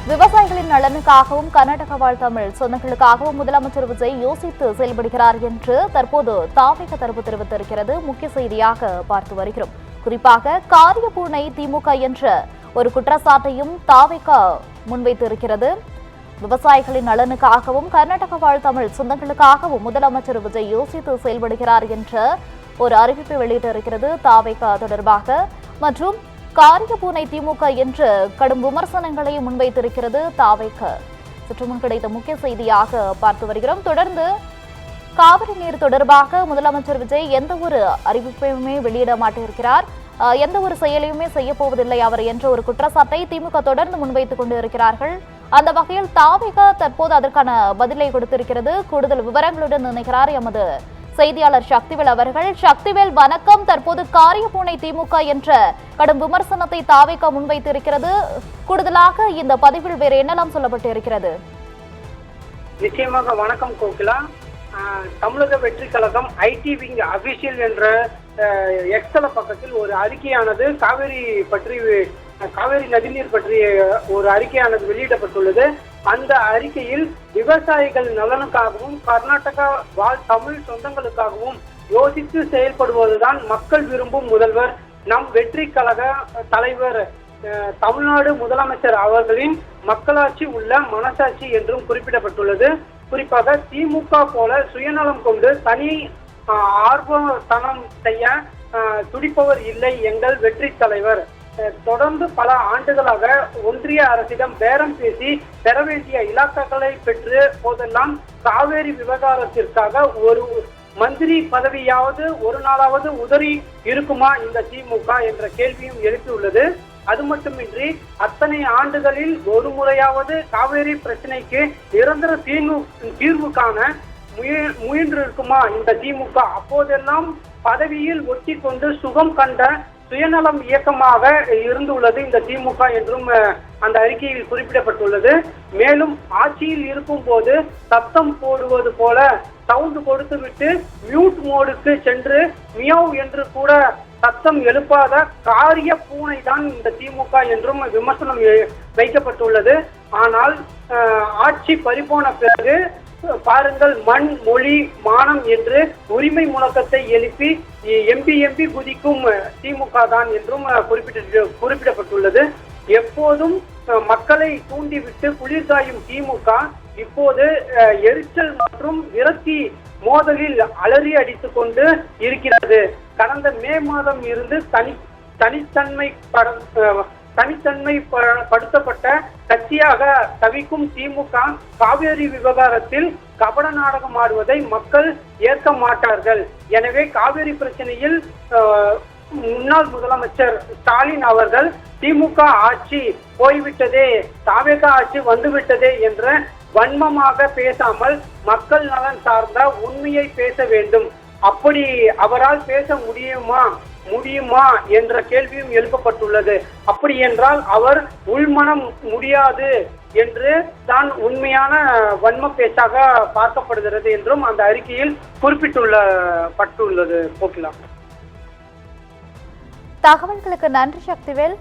விவசாயிகளின் நலனுக்காகவும் கர்நாடக வாழ் தமிழ் சொந்தங்களுக்காகவும் முதலமைச்சர் விஜய் யோசித்து செயல்படுகிறார் என்று தற்போது தாவேக தரப்பு தெரிவித்திருக்கிறது. முக்கிய செய்தியாக பார்த்து வருகிறோம். குறிப்பாக காரியப்பூனை திமுக என்ற ஒரு குற்றச்சாட்டையும் தாவேக முன்வைத்திருக்கிறது. விவசாயிகளின் நலனுக்காகவும் கர்நாடக வாழ் தமிழ் சொந்தங்களுக்காகவும் முதலமைச்சர் விஜய் யோசித்து செயல்படுகிறார் என்ற ஒரு அறிவிப்பை வெளியிட்டிருக்கிறது தாவேக தொடர்பாக. மற்றும் காரியப்பூனை திமுக என்று கடும் விமர்சனங்களை முன்வைத்திருக்கிறது தாவேக. சற்று முன் கிடைத்த முக்கிய செய்தியாக பார்த்து வருகிறோம். தொடர்ந்து காவிரி நீர் தொடர்பாக முதலமைச்சர் விஜய் எந்த ஒரு அறிவிப்பையுமே வெளியிட மாட்டிருக்கிறார், எந்த ஒரு செயலையுமே செய்ய போவதில்லை அவர் என்ற ஒரு குற்றச்சாட்டை திமுக தொடர்ந்து முன்வைத்துக் கொண்டு இருக்கிறார்கள். அந்த வகையில் தாவேக தற்போது அதற்கான பதிலை கொடுத்திருக்கிறது. கூடுதல் விவரங்களுடன் நினைக்கிறார் எமது செய்தியாளர் சக்திவேல் அவர்கள். சக்திவேல் வணக்கம். தற்போது காரியப்பூனை திமுக என்ற கடும் விமர்சனத்தை தாவேக முன்வைத்திருக்கிறது. கூடுதலாக இந்த பதிவில் வேறு என்னெல்லாம் சொல்லப்பட்டு இருக்கிறது? நிச்சயமாக வணக்கம் கோகிலா. தமிழக வெற்றி கழகம் ஐடி விங் அபிஷியல் என்ற எக்ஸல பக்கத்தில் ஒரு அறிக்கையானது காவேரி நதிநீர் பற்றிய ஒரு அறிக்கையானது வெளியிடப்பட்டுள்ளது. அந்த அறிக்கையில் விவசாயிகள் நலனுக்காகவும் கர்நாடகா வாழ் தமிழ் சொந்தங்களுக்காகவும் யோசித்து செயல்படுவதுதான் மக்கள் விரும்பும் முதல்வர் நம் வெற்றி கழக தலைவர் தமிழ்நாடு முதலமைச்சர் அவர்களின் மக்களாட்சி உள்ள மனசாட்சி என்றும் குறிப்பிடப்பட்டுள்ளது. குறிப்பாக திமுக போல சுயநலம் கொண்டு தனி ஆர்வத்தனம் செய்ய துடிப்பவர் இல்லை எங்கள் வெற்றி தலைவர். தொடர்ந்து பல ஆண்டுகளாக ஒன்றிய அரசிடம் பேரம் பேசி பெற வேண்டிய இலாக்காக்களை பெற்று போதெல்லாம் காவேரி விவகாரத்திற்காக ஒரு மந்திரி பதவியாவது ஒரு நாளாவது உதறி இருக்குமா இந்த திமுக என்ற கேள்வியும் எழுப்பியுள்ளது. அது மட்டுமின்றி அத்தனை ஆண்டுகளில் ஒரு முறையாவது காவேரி பிரச்சனைக்கு நிரந்தர தீர்வு காண முயன்றிருக்குமா இந்த திமுக? அப்போதெல்லாம் பதவியில் ஒட்டி கொண்டு சுகம் கண்ட சுயநலம் இயக்கமாக இருந்துள்ளது இந்த திமுக என்றும் அந்த அறிக்கையில் குறிப்பிடப்பட்டுள்ளது. மேலும் ஆட்சியில் இருக்கும் போது சத்தம் போடுவது போல சவுண்ட் கொடுத்துவிட்டு மியூட் மோடுக்கு சென்று மியாவ் என்று கூட சத்தம் எழுப்பாத காரிய பூனை தான் இந்த திமுக என்றும் விமர்சனம் வைக்கப்பட்டுள்ளது. ஆனால் ஆட்சி பறிபோன பிறகு பாருங்கள், மண் மொழி மானம் என்று உரிமை முழக்கத்தை எழுப்பி எம்பி குதிக்கும் திமுக தான் என்றும் குறிப்பிடப்பட்டுள்ளது. எப்போதும் மக்களை தூண்டிவிட்டு குளிர்காயும் திமுக இப்போது எரிச்சல் மற்றும் விரக்தி மோதலில் அலறி அடித்துக் கொண்டு இருக்கிறது. கடந்த மே மாதம் இருந்து தனித்தன்மைப்படுத்தப்பட்ட கட்சியாக தவிக்கும் திமுக காவேரி விவகாரத்தில் கபட நாடகம் ஆடுவதை மக்கள் ஏற்க மாட்டார்கள். எனவே காவேரி பிரச்சனையில் முன்னாள் முதலமைச்சர் ஸ்டாலின் அவர்கள் திமுக ஆட்சி போய்விட்டதே, தாவேக ஆட்சி வந்துவிட்டதே என்ற வன்மமாக பேசாமல் மக்கள் நலன் சார்ந்த உண்மையை பேச வேண்டும். அப்படி அவரால் பேச முடியுமா என்ற கேள்வியும் எழுப்பப்பட்டுள்ளது. அப்படி என்றால் அவர் உள்மனம் முடியாது என்று தான் உண்மையான வன்ம பேச்சாக பார்க்கப்படுகிறது என்றும் அந்த அறிக்கையில் குறிப்பிட்டுள்ளது. போக்கலாம். தகவல்களுக்கு நன்றி சக்திவேல்.